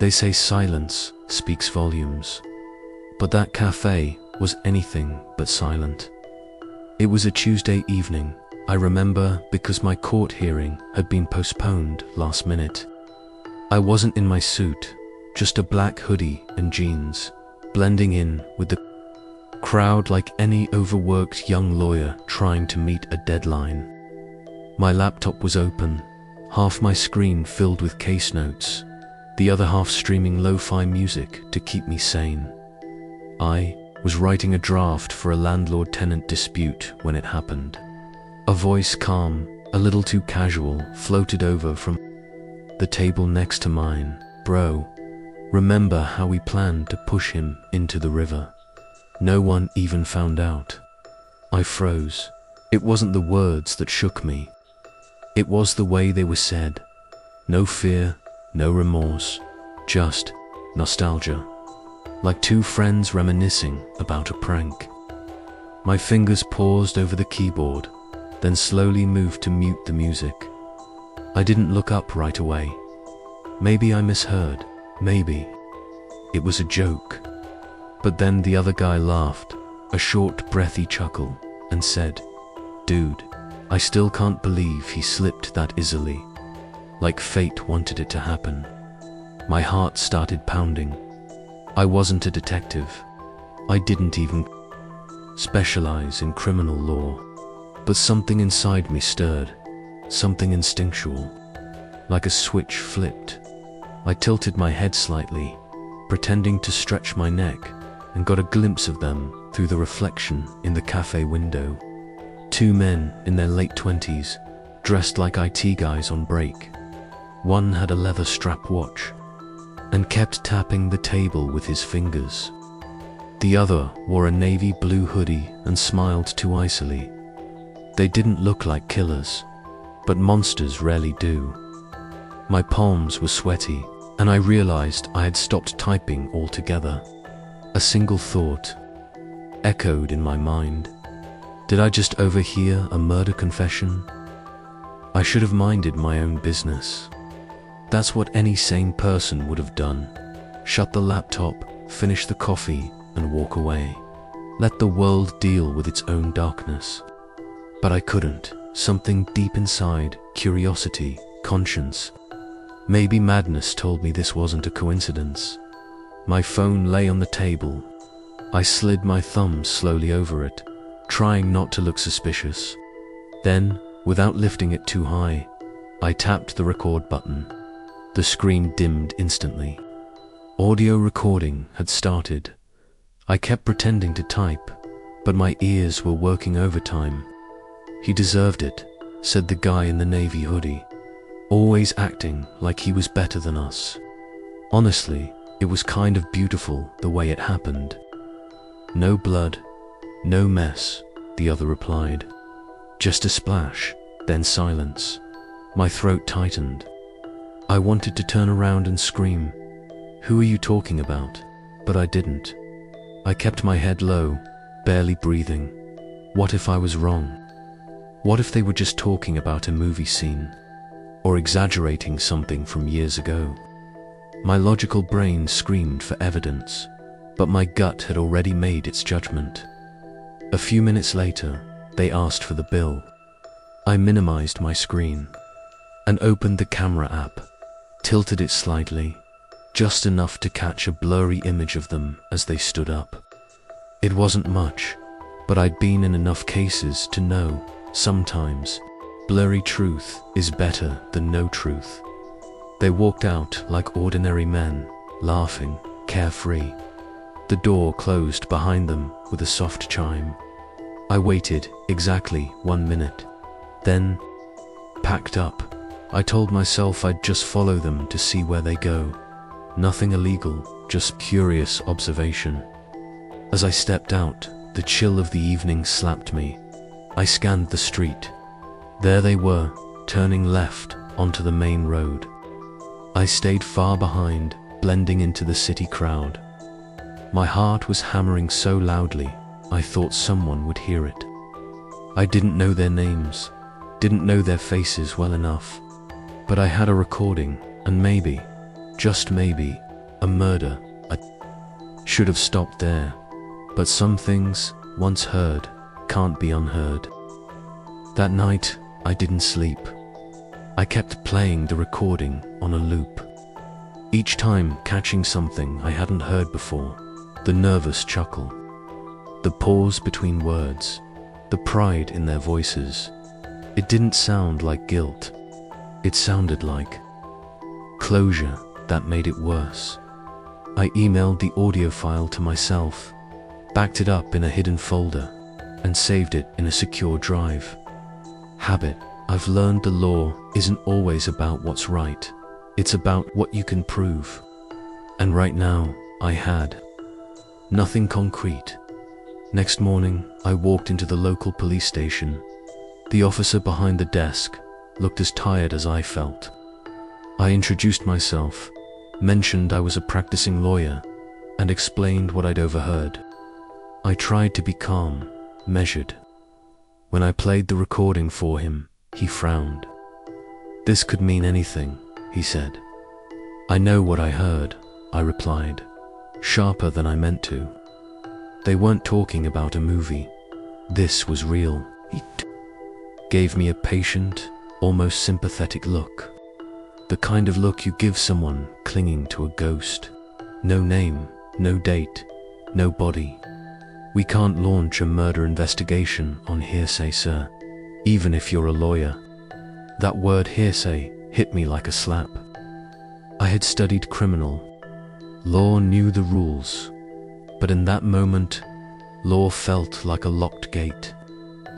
They say silence speaks volumes, but that cafe was anything but silent. It was a Tuesday evening, I remember, because my court hearing had been postponed last minute. I wasn't in my suit, just a black hoodie and jeans, blending in with the crowd like any overworked young lawyer trying to meet a deadline. My laptop was open, half my screen filled with case notes, the other half streaming lo-fi music to keep me sane. I was writing a draft for a landlord-tenant dispute when it happened. A voice, calm, a little too casual, floated over from the table next to mine. "Bro, remember how we planned to push him into the river? No one even found out." I froze. It wasn't the words that shook me. It was the way they were said. No fear, no remorse, just nostalgia. Like two friends reminiscing about a prank. My fingers paused over the keyboard, then slowly moved to mute the music. I didn't look up right away. Maybe I misheard, maybe it was a joke. But then the other guy laughed, a short, breathy chuckle, and said, "Dude, I still can't believe he slipped that easily. Like fate wanted it to happen." My heart started pounding. I wasn't a detective. I didn't even specialize in criminal law. But something inside me stirred, something instinctual. Like a switch flipped. I tilted my head slightly, pretending to stretch my neck, and got a glimpse of them through the reflection in the cafe window. Two men in their late 20s, dressed like IT guys on break. One had a leather strap watch, and kept tapping the table with his fingers. The other wore a navy blue hoodie and smiled too icily. They didn't look like killers, but monsters rarely do. My palms were sweaty, and I realized I had stopped typing altogether. A single thought echoed in my mind. Did I just overhear a murder confession? I should have minded my own business. That's what any sane person would have done. Shut the laptop, finish the coffee, and walk away. Let the world deal with its own darkness. But I couldn't. Something deep inside, curiosity, conscience, maybe madness, told me this wasn't a coincidence. My phone lay on the table. I slid my thumb slowly over it, trying not to look suspicious. Then, without lifting it too high, I tapped the record button. The screen dimmed instantly. Audio recording had started. I kept pretending to type, but my ears were working overtime. "He deserved it," said the guy in the navy hoodie, always acting like he was better than us. Honestly, it was kind of beautiful the way it happened. "No blood, no mess," the other replied. "Just a splash, then silence." My throat tightened. I wanted to turn around and scream, "Who are you talking about?" But I didn't. I kept my head low, barely breathing. What if I was wrong? What if they were just talking about a movie scene? Or exaggerating something from years ago? My logical brain screamed for evidence, but my gut had already made its judgment. A few minutes later, they asked for the bill. I minimized my screen and opened the camera app, tilted it slightly, just enough to catch a blurry image of them as they stood up. It wasn't much, but I'd been in enough cases to know, sometimes, blurry truth is better than no truth. They walked out like ordinary men, laughing, carefree. The door closed behind them with a soft chime. I waited exactly 1 minute, then packed up. I told myself I'd just follow them to see where they go. Nothing illegal, just curious observation. As I stepped out, the chill of the evening slapped me. I scanned the street. There they were, turning left onto the main road. I stayed far behind, blending into the city crowd. My heart was hammering so loudly, I thought someone would hear it. I didn't know their names, didn't know their faces well enough, but I had a recording, and maybe, just maybe, a murder. I should have stopped there, but some things, once heard, can't be unheard. That night, I didn't sleep. I kept playing the recording on a loop, each time catching something I hadn't heard before. The nervous chuckle, the pause between words, the pride in their voices. It didn't sound like guilt. It sounded like closure that made it worse. I emailed the audio file to myself, backed it up in a hidden folder, and saved it in a secure drive. Habit. I've learned the law isn't always about what's right. It's about what you can prove. And right now, I had nothing concrete. Next morning, I walked into the local police station. The officer behind the desk looked as tired as I felt. I introduced myself, mentioned I was a practicing lawyer, and explained what I'd overheard. I tried to be calm, measured. When I played the recording for him, he frowned. "This could mean anything," he said. "I know what I heard," I replied, sharper than I meant to. "They weren't talking about a movie. This was real." He gave me a patient, almost sympathetic look. The kind of look you give someone clinging to a ghost. "No name, no date, no body. We can't launch a murder investigation on hearsay, sir, even if you're a lawyer." That word hearsay hit me like a slap. I had studied criminal law, knew the rules, but in that moment, law felt like a locked gate,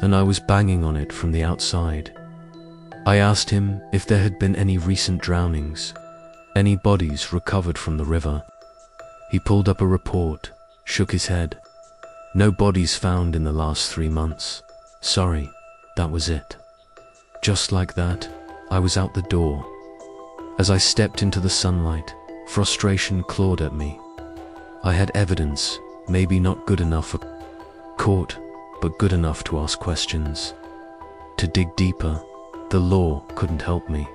and I was banging on it from the outside. I asked him if there had been any recent drownings, any bodies recovered from the river. He pulled up a report, shook his head. "No bodies found in the last 3 months. Sorry, that was it." Just like that, I was out the door. As I stepped into the sunlight, frustration clawed at me. I had evidence, maybe not good enough for court, but good enough to ask questions. To dig deeper, the law couldn't help me,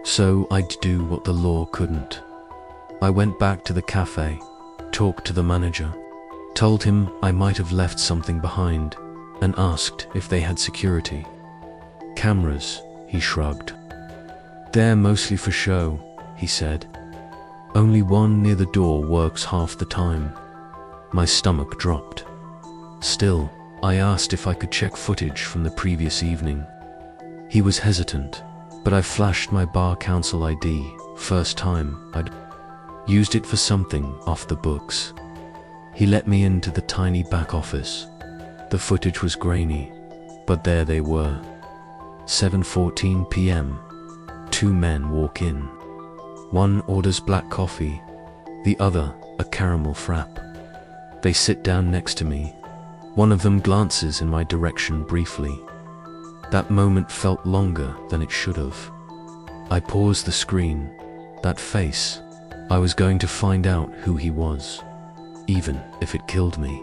so I'd do what the law couldn't. I went back to the cafe, talked to the manager, told him I might have left something behind, and asked if they had security. "Cameras," he shrugged. "They're mostly for show," he said. "Only one near the door works half the time." My stomach dropped. Still, I asked if I could check footage from the previous evening. He was hesitant, but I flashed my bar council ID, first time I'd used it for something off the books. He let me into the tiny back office. The footage was grainy, but there they were. 7:14 p.m. 2 men walk in. One orders black coffee, the other a caramel frap. They sit down next to me. One of them glances in my direction briefly. That moment felt longer than it should have. I paused the screen. That face. I was going to find out who he was, even if it killed me.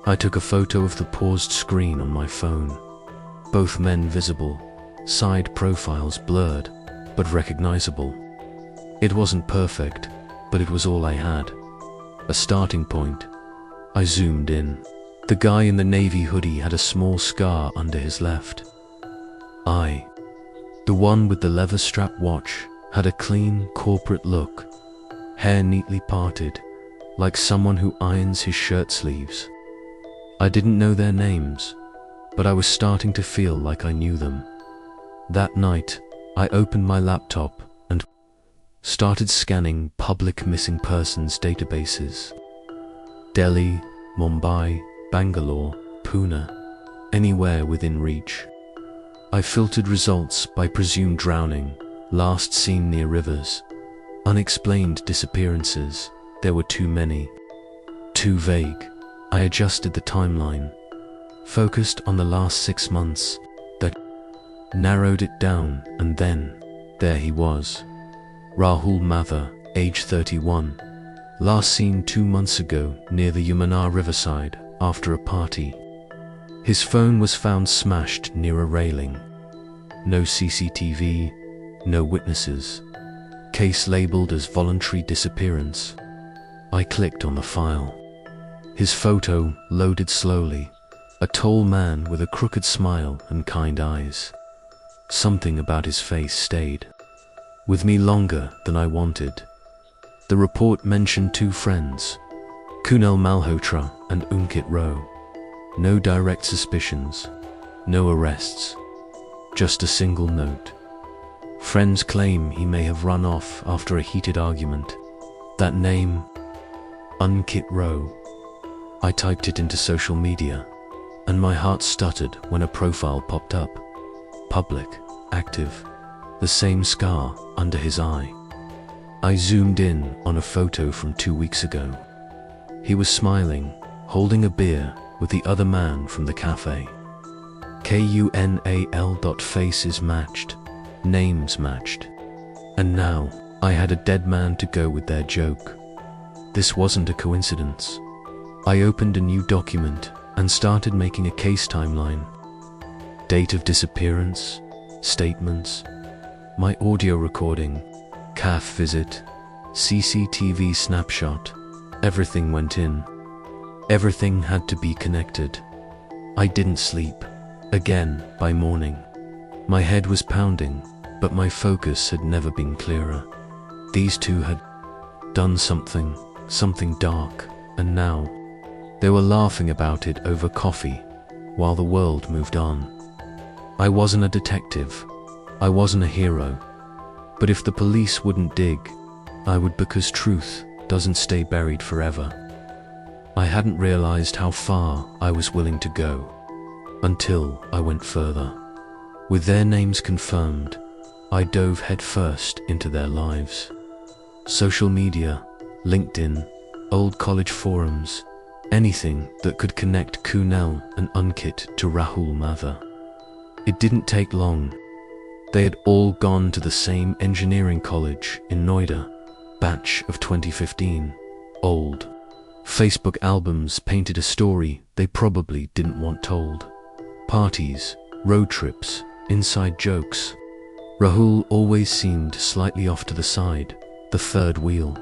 I took a photo of the paused screen on my phone. Both men visible, side profiles blurred, but recognizable. It wasn't perfect, but it was all I had. A starting point. I zoomed in. The guy in the navy hoodie had a small scar under his left eye. The one with the leather strap watch had a clean, corporate look, hair neatly parted, like someone who irons his shirt sleeves. I didn't know their names, but I was starting to feel like I knew them. That night, I opened my laptop and started scanning public missing persons databases. Delhi, Mumbai, Bangalore, Pune, anywhere within reach. I filtered results by presumed drowning, last seen near rivers, unexplained disappearances. There were too many. Too vague. I adjusted the timeline, focused on the last 6 months, that narrowed it down, and then, there he was. Rahul Mathur, age 31, last seen 2 months ago near the Yamuna riverside after a party. His phone was found smashed near a railing. No CCTV, no witnesses. case labeled as voluntary disappearance. I clicked on the file. His photo loaded slowly, a tall man with a crooked smile and kind eyes. Something about his face stayed with me longer than I wanted. The report mentioned two friends, Kunal Malhotra and Ankit Roy. No direct suspicions, no arrests, just a single note. Friends claim he may have run off after a heated argument. That name, Ankit Roy. I typed it into social media, and my heart stuttered when a profile popped up. Public, active, the same scar under his eye. I zoomed in on a photo from 2 weeks ago. He was smiling, holding a beer with the other man from the cafe. Kunal. Faces matched, names matched. And now, I had a dead man to go with their joke. This wasn't a coincidence. I opened a new document and started making a case timeline. Date of disappearance, statements, my audio recording, Café visit, CCTV snapshot. Everything went in. Everything had to be connected. I didn't sleep. Again, by morning. My head was pounding, but my focus had never been clearer. These two had done something dark, and now they were laughing about it over coffee while the world moved on. I wasn't a detective. I wasn't a hero. But if the police wouldn't dig, I would, because truth doesn't stay buried forever. I hadn't realized how far I was willing to go until I went further. With their names confirmed, I dove headfirst into their lives. Social media, LinkedIn, old college forums, anything that could connect Kunal and Ankit to Rahul Mathur. It didn't take long. They had all gone to the same engineering college in Noida, batch of 2015. Old Facebook albums painted a story they probably didn't want told. Parties, road trips, inside jokes. Rahul always seemed slightly off to the side, the third wheel.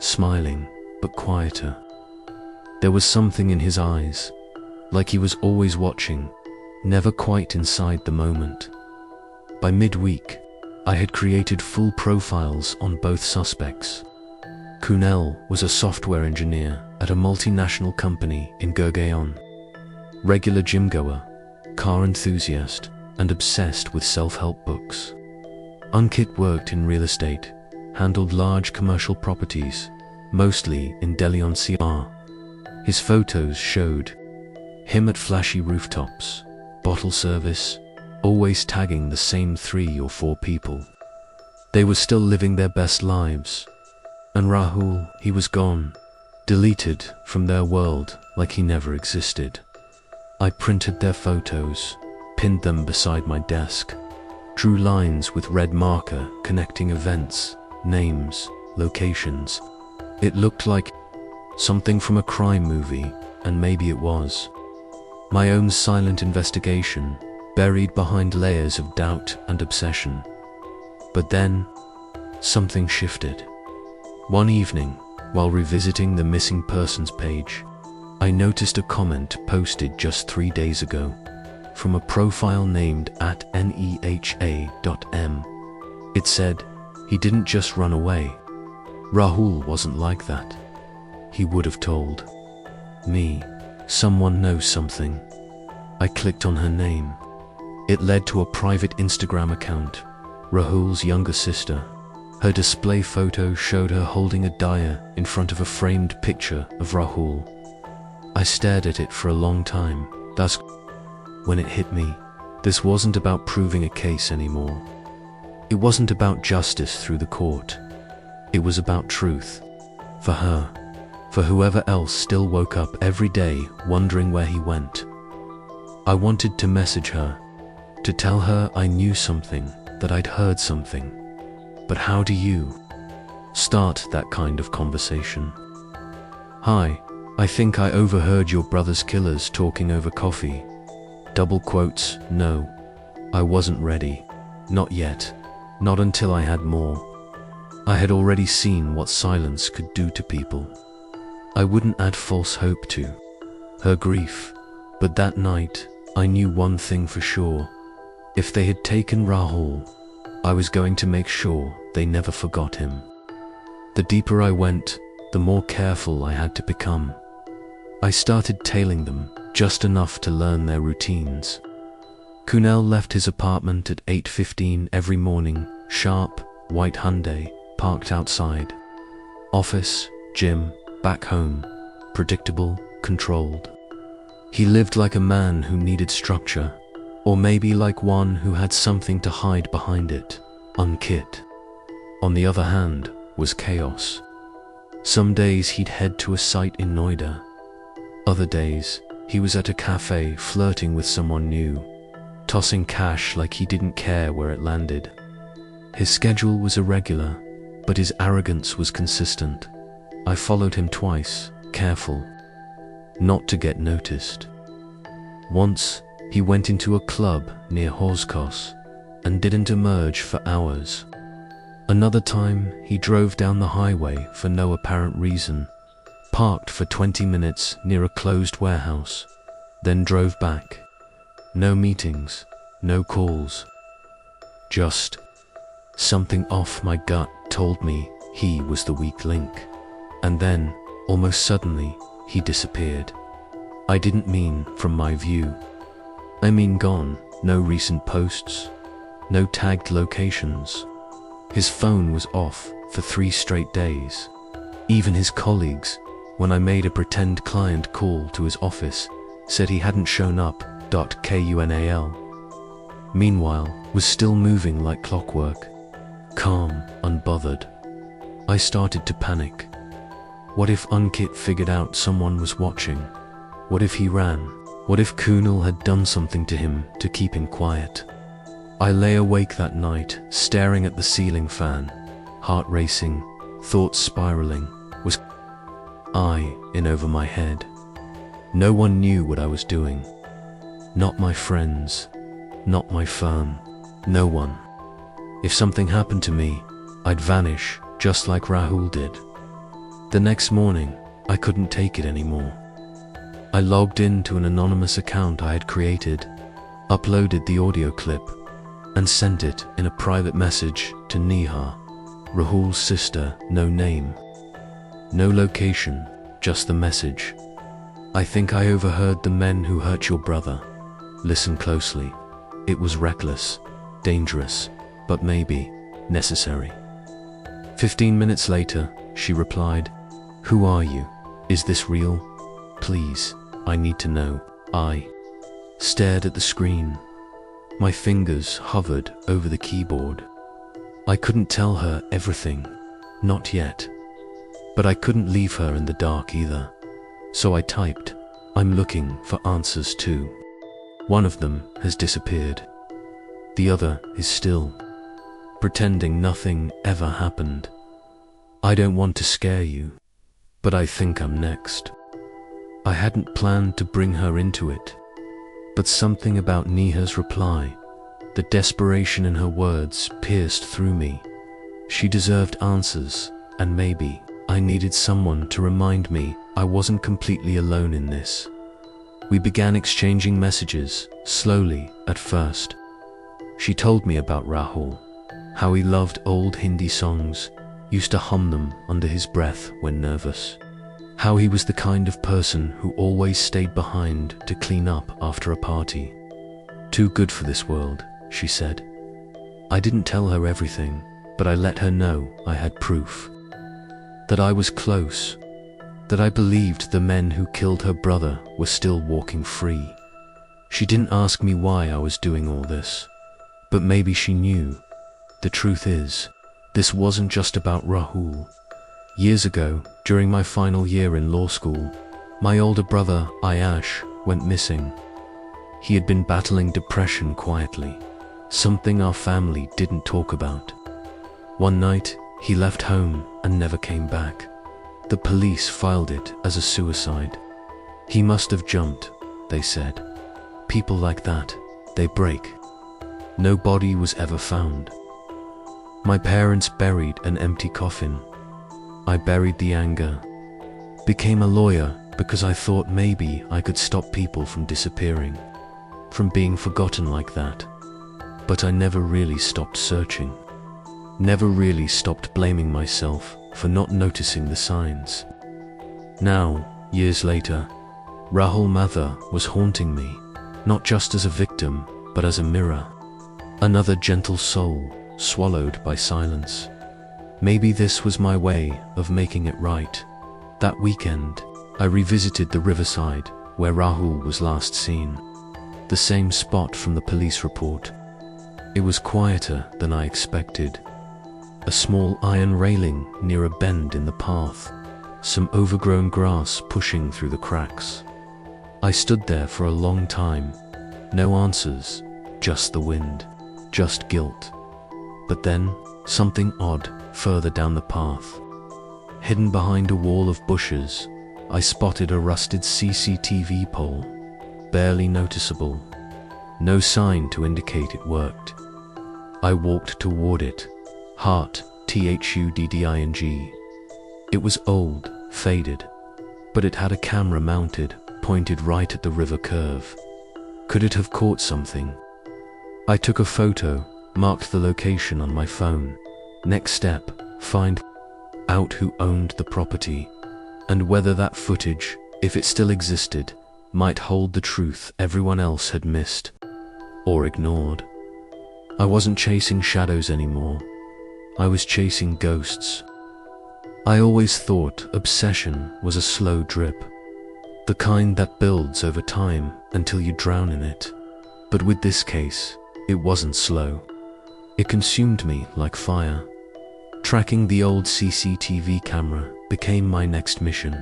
Smiling, but quieter. There was something in his eyes, like he was always watching, never quite inside the moment. By midweek, I had created full profiles on both suspects. Kunal was a software engineer at a multinational company in Gurgaon. Regular gym goer, car enthusiast, and obsessed with self-help books. Ankit worked in real estate, handled large commercial properties, mostly in Delhi NCR. His photos showed him at flashy rooftops, bottle service, always tagging the same 3 or 4 people. They were still living their best lives. And Rahul, he was gone, deleted from their world like he never existed. I printed their photos, pinned them beside my desk, drew lines with red marker connecting events, names, locations. It looked like something from a crime movie, and maybe it was. My own silent investigation, buried behind layers of doubt and obsession. But then, something shifted. One evening, while revisiting the missing persons page, I noticed a comment posted just 3 days ago from a profile named @neha.m. It said, he didn't just run away. Rahul wasn't like that. He would have told me. Someone knows something. I clicked on her name. It led to a private Instagram account, Rahul's younger sister. Her display photo showed her holding a diary in front of a framed picture of Rahul. I stared at it for a long time. That's when it hit me. This wasn't about proving a case anymore. It wasn't about justice through the court. It was about truth. For her. For whoever else still woke up every day wondering where he went. I wanted to message her, to tell her I knew something, that I'd heard something. But how do you start that kind of conversation? Hi, I think I overheard your brother's killers talking over coffee. Double quotes, no. I wasn't ready. Not yet. Not until I had more. I had already seen what silence could do to people. I wouldn't add false hope to her grief, but that night I knew one thing for sure. If they had taken Rahul, I was going to make sure they never forgot him. The deeper I went, the more careful I had to become. I started tailing them, just enough to learn their routines. Kunal left his apartment at 8:15 every morning, sharp, white Hyundai, parked outside. Office, gym, back home, predictable, controlled. He lived like a man who needed structure, or maybe like one who had something to hide behind it, Ankit. On the other hand, was chaos. Some days he'd head to a site in Noida. Other days, he was at a cafe flirting with someone new, tossing cash like he didn't care where it landed. His schedule was irregular, but his arrogance was consistent. I followed him twice, careful not to get noticed. Once, he went into a club near Horskos and didn't emerge for hours. Another time, he drove down the highway for no apparent reason, parked for 20 minutes near a closed warehouse, then drove back. No meetings, no calls. Just something off. My gut told me he was the weak link. And then, almost suddenly, he disappeared. I didn't mean from my view. I mean gone. No recent posts, no tagged locations. His phone was off for 3 straight days. Even his colleagues, when I made a pretend client call to his office, said he hadn't shown up. Kunal, meanwhile, was still moving like clockwork, calm, unbothered. I started to panic. What if Ankit figured out someone was watching? What if he ran? What if Kunal had done something to him to keep him quiet? I lay awake that night, staring at the ceiling fan, heart racing, thoughts spiraling. Was I in over my head? No one knew what I was doing. Not my friends, not my firm, no one. If something happened to me, I'd vanish, just like Rahul did. The next morning, I couldn't take it anymore. I logged into an anonymous account I had created, uploaded the audio clip, and sent it in a private message to Neha, Rahul's sister. No name, no location, just the message. I think I overheard the men who hurt your brother. Listen closely. It was reckless, dangerous, but maybe necessary. 15 minutes later, she replied, "Who are you? Is this real? Please, I need to know." I stared at the screen. My fingers hovered over the keyboard. I couldn't tell her everything, not yet. But I couldn't leave her in the dark either. So I typed, "I'm looking for answers too. One of them has disappeared. The other is still pretending nothing ever happened. I don't want to scare you, but I think I'm next." I hadn't planned to bring her into it, but something about Neha's reply, the desperation in her words, pierced through me. She deserved answers, and maybe I needed someone to remind me I wasn't completely alone in this. We began exchanging messages, slowly at first. She told me about Rahul, how he loved old Hindi songs, used to hum them under his breath when nervous. How he was the kind of person who always stayed behind to clean up after a party. Too good for this world, she said. I didn't tell her everything, but I let her know I had proof. That I was close. That I believed the men who killed her brother were still walking free. She didn't ask me why I was doing all this, but maybe she knew. The truth is, this wasn't just about Rahul. Years ago, during my final year in law school, my older brother, Ayash, went missing. He had been battling depression quietly, something our family didn't talk about. One night, he left home and never came back. The police filed it as a suicide. He must have jumped, they said. People like that, they break. No body was ever found. My parents buried an empty coffin. I buried the anger. Became a lawyer because I thought maybe I could stop people from disappearing, from being forgotten like that. But I never really stopped searching. Never really stopped blaming myself for not noticing the signs. Now, years later, Rahul Mathur was haunting me, not just as a victim, but as a mirror. Another gentle soul swallowed by silence. Maybe this was my way of making it right. That weekend, I revisited the riverside where Rahul was last seen. The same spot from the police report. It was quieter than I expected. A small iron railing near a bend in the path. Some overgrown grass pushing through the cracks. I stood there for a long time. No answers, just the wind, just guilt. But then, something odd further down the path. Hidden behind a wall of bushes, I spotted a rusted CCTV pole, barely noticeable. No sign to indicate it worked. I walked toward it, heart thudding. It was old, faded, but it had a camera mounted, pointed right at the river curve. Could it have caught something? I took a photo, marked the location on my phone. Next step, find out who owned the property, and whether that footage, if it still existed, might hold the truth everyone else had missed or ignored. I wasn't chasing shadows anymore. I was chasing ghosts. I always thought obsession was a slow drip, the kind that builds over time until you drown in it. But with this case, it wasn't slow. It consumed me like fire. Tracking the old CCTV camera became my next mission.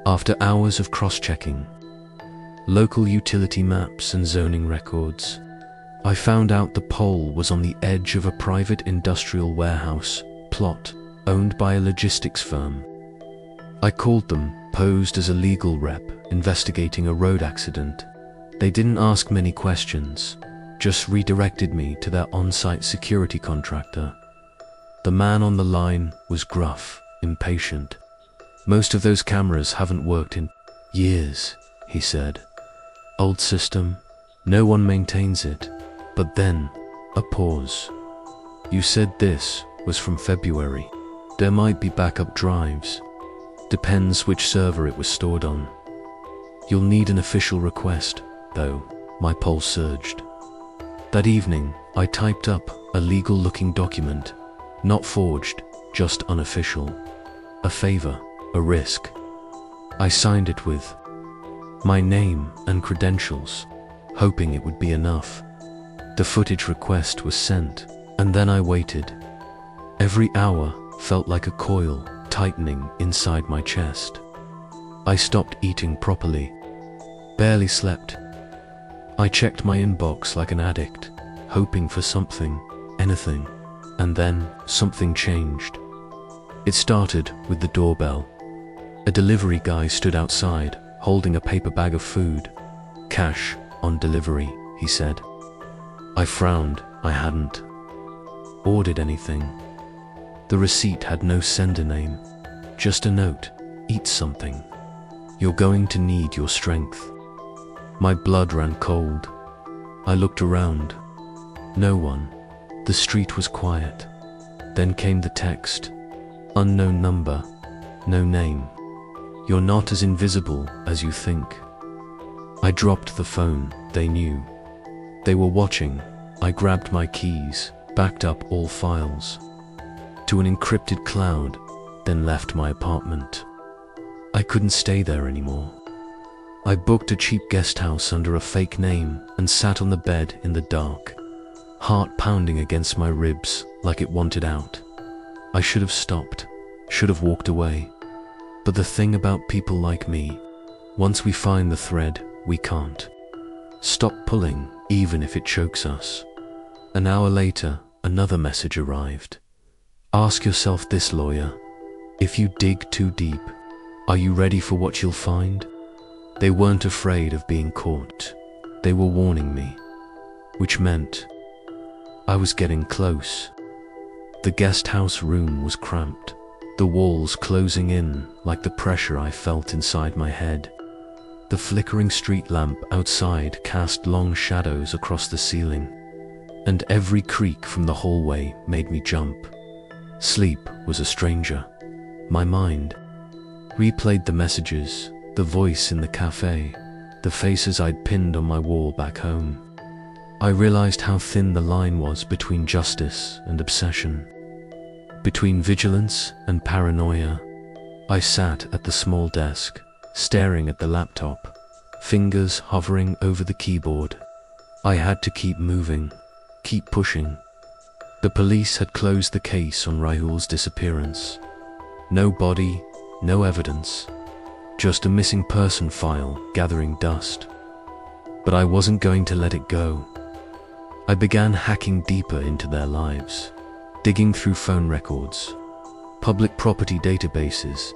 After hours of cross-checking, local utility maps and zoning records, I found out the pole was on the edge of a private industrial warehouse plot owned by a logistics firm. I called them, posed as a legal rep investigating a road accident. They didn't ask many questions, just redirected me to their on-site security contractor. The man on the line was gruff, impatient. Most of those cameras haven't worked in years, he said. Old system, no one maintains it. But then, a pause. You said this was from February. There might be backup drives. Depends which server it was stored on. You'll need an official request, though. My pulse surged. That evening, I typed up a legal-looking document. Not forged, just unofficial. A favor, a risk. I signed it with my name and credentials, hoping it would be enough. The footage request was sent, and then I waited. Every hour felt like a coil tightening inside my chest. I stopped eating properly, barely slept. I checked my inbox like an addict, hoping for something, anything, and then something changed. It started with the doorbell. A delivery guy stood outside, holding a paper bag of food. Cash on delivery, he said. I frowned. I hadn't ordered anything. The receipt had no sender name, just a note. Eat something. You're going to need your strength. My blood ran cold. I looked around. No one. The street was quiet. Then came the text. Unknown number. No name. You're not as invisible as you think. I dropped the phone. They knew. They were watching. I grabbed my keys, backed up all files to an encrypted cloud, then left my apartment. I couldn't stay there anymore. I booked a cheap guest house under a fake name and sat on the bed in the dark, heart pounding against my ribs like it wanted out. I should have stopped, should have walked away. But the thing about people like me, once we find the thread, we can't stop pulling, even if it chokes us. An hour later, another message arrived. Ask yourself this, lawyer. If you dig too deep, are you ready for what you'll find? They weren't afraid of being caught. They were warning me, which meant I was getting close. The guest house room was cramped, the walls closing in like the pressure I felt inside my head. The flickering street lamp outside cast long shadows across the ceiling, and every creak from the hallway made me jump. Sleep was a stranger. My mind replayed the messages, the voice in the cafe, the faces I'd pinned on my wall back home. I realized how thin the line was between justice and obsession, between vigilance and paranoia. I sat at the small desk, staring at the laptop, fingers hovering over the keyboard. I had to keep moving, keep pushing. The police had closed the case on Rahul's disappearance. No body, no evidence, just a missing person file gathering dust. But I wasn't going to let it go. I began hacking deeper into their lives, digging through phone records, public property databases,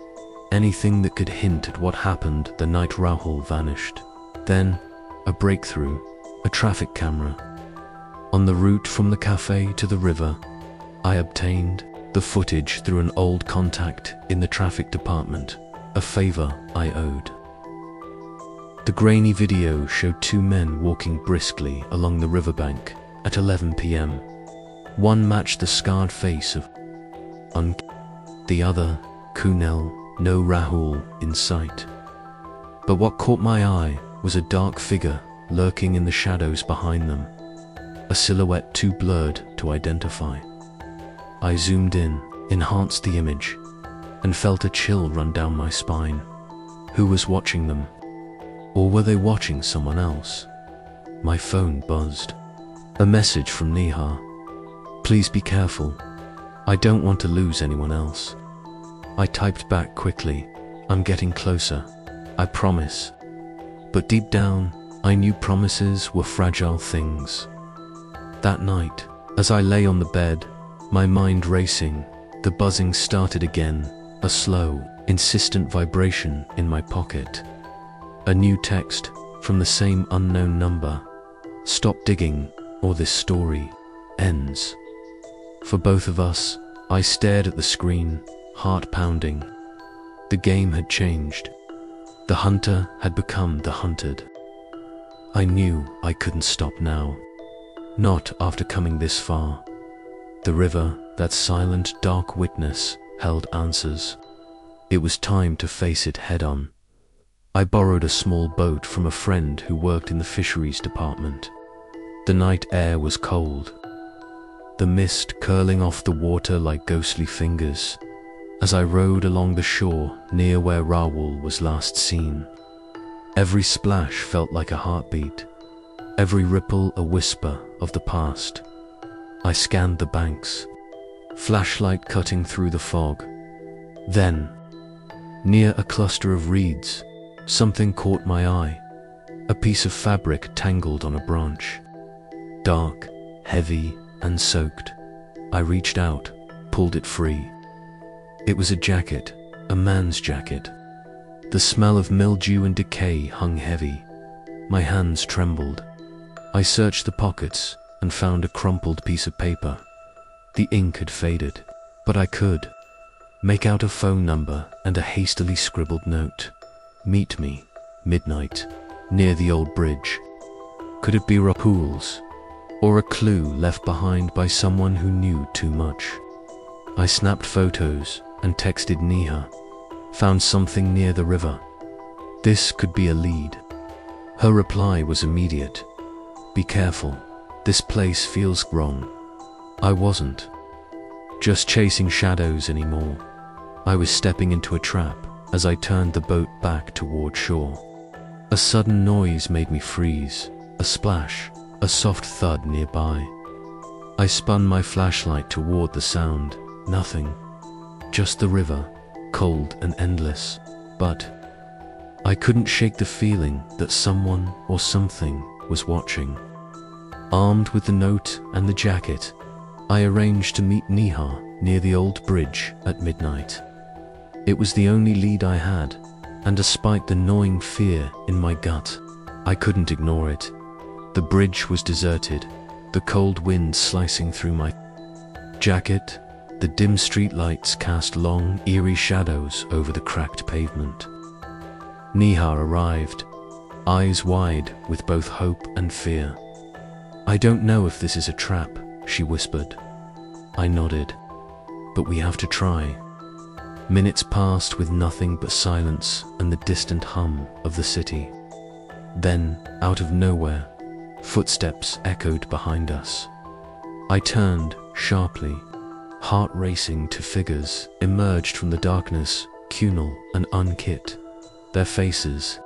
anything that could hint at what happened the night Rahul vanished. Then, a breakthrough, a traffic camera. On the route from the cafe to the river, I obtained the footage through an old contact in the traffic department, a favor I owed. The grainy video showed two men walking briskly along the riverbank at 11 p.m. One matched the scarred face of the other, Kunal, no Rahul in sight. But what caught my eye was a dark figure lurking in the shadows behind them, a silhouette too blurred to identify. I zoomed in, enhanced the image, and felt a chill run down my spine. Who was watching them? Or were they watching someone else? My phone buzzed. A message from Neha. Please be careful. I don't want to lose anyone else. I typed back quickly. I'm getting closer. I promise. But deep down, I knew promises were fragile things. That night, as I lay on the bed, my mind racing, the buzzing started again, a slow, insistent vibration in my pocket. A new text from the same unknown number. Stop digging, or this story ends. For both of us, I stared at the screen, heart pounding. The game had changed. The hunter had become the hunted. I knew I couldn't stop now. Not after coming this far. The river, that silent, dark witness, held answers. It was time to face it head-on. I borrowed a small boat from a friend who worked in the fisheries department. The night air was cold, the mist curling off the water like ghostly fingers, as I rowed along the shore near where Rahul was last seen. Every splash felt like a heartbeat, every ripple a whisper of the past. I scanned the banks, flashlight cutting through the fog. Then, near a cluster of reeds, something caught my eye, a piece of fabric tangled on a branch. Dark, heavy, and soaked. I reached out, pulled it free. It was a jacket, a man's jacket. The smell of mildew and decay hung heavy. My hands trembled. I searched the pockets and found a crumpled piece of paper. The ink had faded, but I could make out a phone number and a hastily scribbled note. Meet me, midnight, near the old bridge. Could it be Rahul's? Or a clue left behind by someone who knew too much? I snapped photos and texted Neha. Found something near the river. This could be a lead. Her reply was immediate. Be careful. This place feels wrong. I wasn't just chasing shadows anymore. I was stepping into a trap as I turned the boat back toward shore. A sudden noise made me freeze. A splash. A soft thud nearby. I spun my flashlight toward the sound. Nothing. Just the river, cold and endless. But I couldn't shake the feeling that someone or something was watching. Armed with the note and the jacket, I arranged to meet Neha near the old bridge at midnight. It was the only lead I had, and despite the gnawing fear in my gut, I couldn't ignore it. The bridge was deserted, the cold wind slicing through my jacket, The dim streetlights cast long, eerie shadows over the cracked pavement. Neha arrived, eyes wide with both hope and fear. "I don't know if this is a trap," she whispered. I nodded. "But we have to try." Minutes passed with nothing but silence and the distant hum of the city. Then, out of nowhere, footsteps echoed behind us. I turned sharply, heart racing. Two figures emerged from the darkness, Kunal and Ankit. Their faces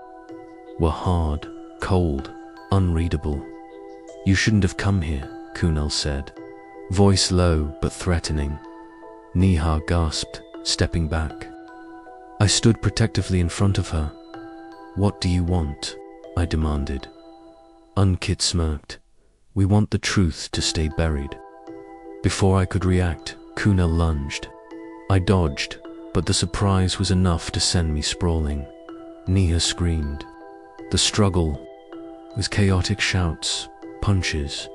were hard, cold, unreadable. "You shouldn't have come here," Kunal said, voice low but threatening. Neha gasped, stepping back. I stood protectively in front of her. "What do you want?" I demanded. Ankit smirked. "We want the truth to stay buried." Before I could react, Kunal lunged. I dodged, but the surprise was enough to send me sprawling. Neha screamed. The struggle was chaotic shouts, punches,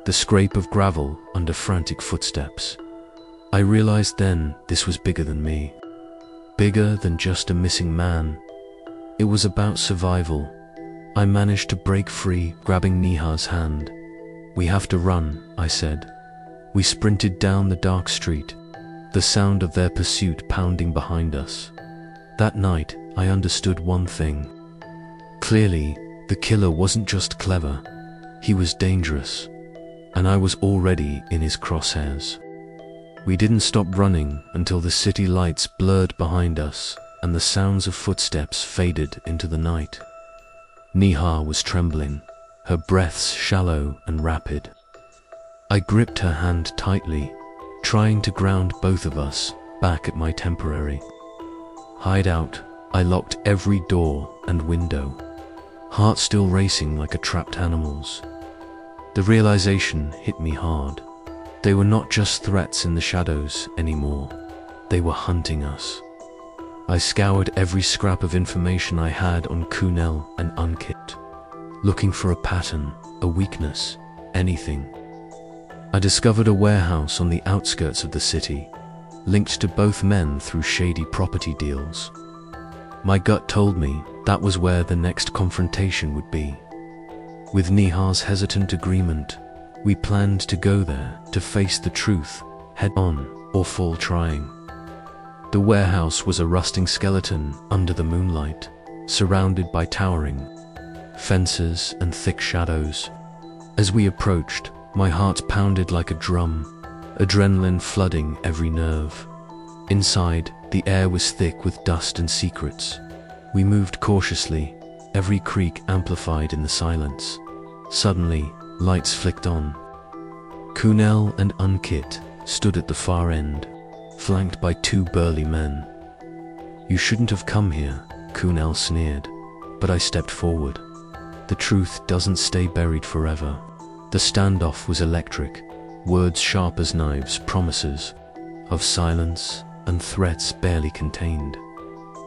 the scrape of gravel under frantic footsteps. I realized then this was bigger than me. Bigger than just a missing man. It was about survival. I managed to break free, grabbing Neha's hand. "We have to run," I said. We sprinted down the dark street, the sound of their pursuit pounding behind us. That night, I understood one thing. Clearly, the killer wasn't just clever, he was dangerous, and I was already in his crosshairs. We didn't stop running until the city lights blurred behind us and the sounds of footsteps faded into the night. Neha was trembling, her breaths shallow and rapid. I gripped her hand tightly, trying to ground both of us back at my temporary hideout. I locked every door and window, heart still racing like a trapped animal's. The realization hit me hard. They were not just threats in the shadows anymore. They were hunting us. I scoured every scrap of information I had on Kunal and Ankit, looking for a pattern, a weakness, anything. I discovered a warehouse on the outskirts of the city, linked to both men through shady property deals. My gut told me that was where the next confrontation would be. With Neha's hesitant agreement, we planned to go there to face the truth, head on or fall trying. The warehouse was a rusting skeleton under the moonlight, surrounded by towering fences and thick shadows. As we approached, my heart pounded like a drum, adrenaline flooding every nerve. Inside, the air was thick with dust and secrets. We moved cautiously, every creak amplified in the silence. Suddenly, lights flicked on. Kunal and Ankit stood at the far end, flanked by two burly men. "You shouldn't have come here," Kunal sneered, but I stepped forward. The truth doesn't stay buried forever. The standoff was electric, words sharp as knives, promises of silence and threats barely contained.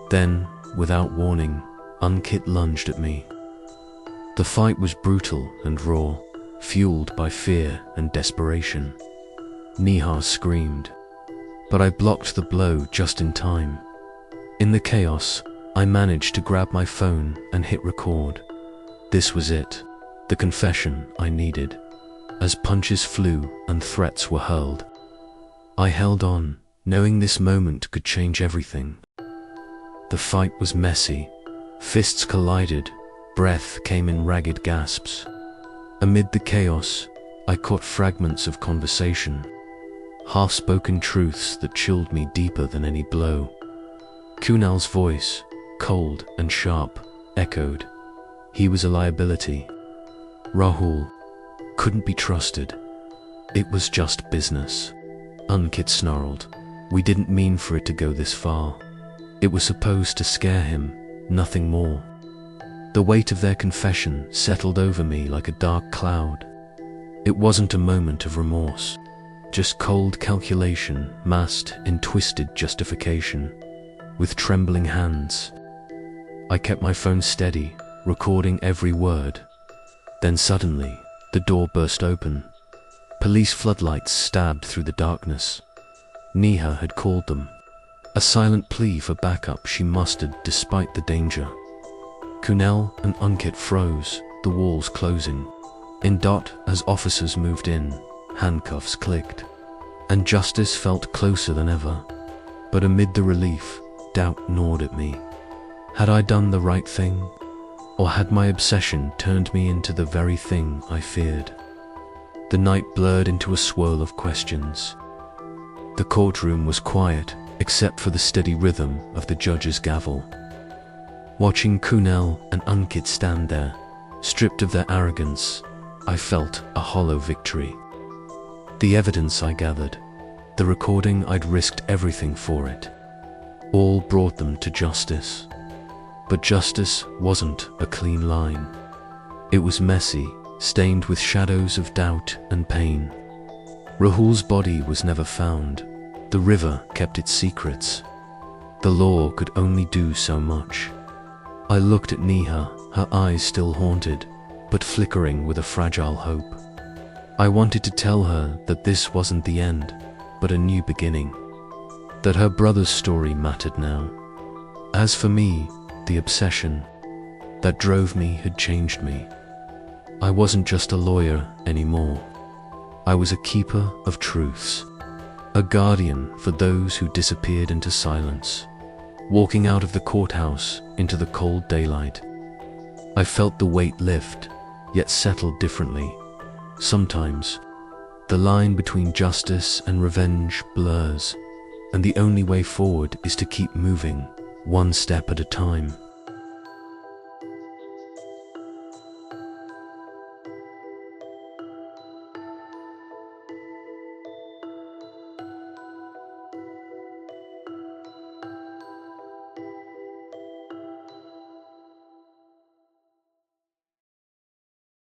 Then, without warning, Ankit lunged at me. The fight was brutal and raw, fueled by fear and desperation. Neha screamed, but I blocked the blow just in time. In the chaos, I managed to grab my phone and hit record. This was it, the confession I needed. As punches flew and threats were hurled, I held on, knowing this moment could change everything. The fight was messy. Fists collided, breath came in ragged gasps. Amid the chaos, I caught fragments of conversation, half-spoken truths that chilled me deeper than any blow. Kunal's voice, cold and sharp, echoed. He was a liability. Rahul couldn't be trusted. It was just business. Ankit snarled. We didn't mean for it to go this far. It was supposed to scare him, nothing more. The weight of their confession settled over me like a dark cloud. It wasn't a moment of remorse, just cold calculation masked in twisted justification. With trembling hands, I kept my phone steady, recording every word. Then suddenly, the door burst open. Police floodlights stabbed through the darkness. Neha had called them. A silent plea for backup she mustered despite the danger. Kunal and Ankit froze, the walls closing. In dot as officers moved in, handcuffs clicked, and justice felt closer than ever. But amid the relief, doubt gnawed at me. Had I done the right thing? Or had my obsession turned me into the very thing I feared? The night blurred into a swirl of questions. The courtroom was quiet, except for the steady rhythm of the judge's gavel. Watching Kunal and Ankit stand there, stripped of their arrogance, I felt a hollow victory. The evidence I gathered, the recording I'd risked everything for it, all brought them to justice. But justice wasn't a clean line. It was messy, stained with shadows of doubt and pain. Rahul's body was never found. The river kept its secrets. The law could only do so much. I looked at Neha, her eyes still haunted, but flickering with a fragile hope. I wanted to tell her that this wasn't the end, but a new beginning. That her brother's story mattered now. As for me, the obsession that drove me had changed me. I wasn't just a lawyer anymore. I was a keeper of truths, a guardian for those who disappeared into silence, walking out of the courthouse into the cold daylight. I felt the weight lift, yet settled differently. Sometimes, the line between justice and revenge blurs, and the only way forward is to keep moving, one step at a time.